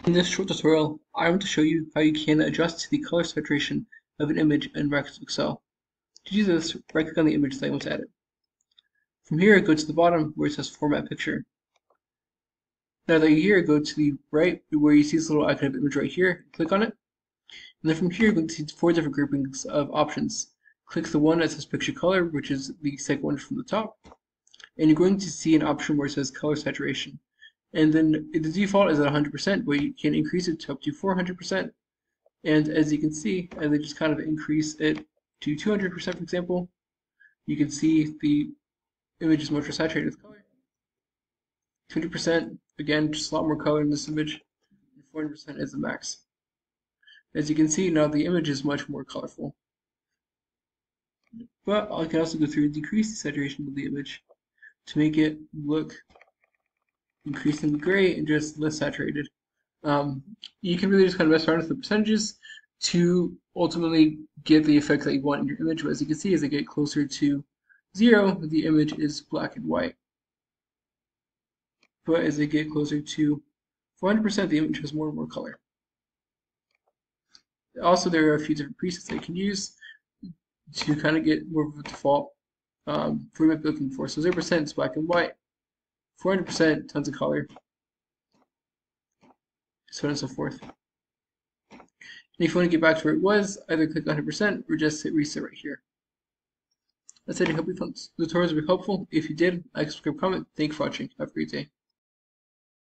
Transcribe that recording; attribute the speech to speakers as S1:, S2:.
S1: In this short tutorial, I want to show you how you can adjust the color saturation of an image in Microsoft Excel. To do this, right-click on the image that you want to edit. From here, go to the bottom where it says Format Picture. Now that you're here, go to the right where you see this little icon of image right here, click on it. And then from here, you're going to see 4 different groupings of options. Click the one that says Picture Color, which is the second one from the top. And you're going to see an option where it says Color Saturation. And then the default is at 100%, but you can increase it to up to 400%. And as you can see, as I just kind of increase it to 200%, for example, you can see the image is much more saturated with color. 200%, again, just a lot more color in this image. And 400% is the max. As you can see, now the image is much more colorful. But I can also go through and decrease the saturation of the image to make it look increasingly gray and just less saturated. You can really just kind of mess around with the percentages to ultimately get the effect that you want in your image. But as you can see, as I get closer to 0, the image is black and white. But as I get closer to 400%, the image has more and more color. Also, there are a few different presets that you can use to kind of get more of a default format looking for. So 0% is black and white, 400% tons of color, so on and so forth. And if you want to get back to where it was, either click 100% or just hit reset right here. That's it. I hope you found the tutorials were helpful. If you did, like, subscribe, comment. Thank you for watching. Have a great day.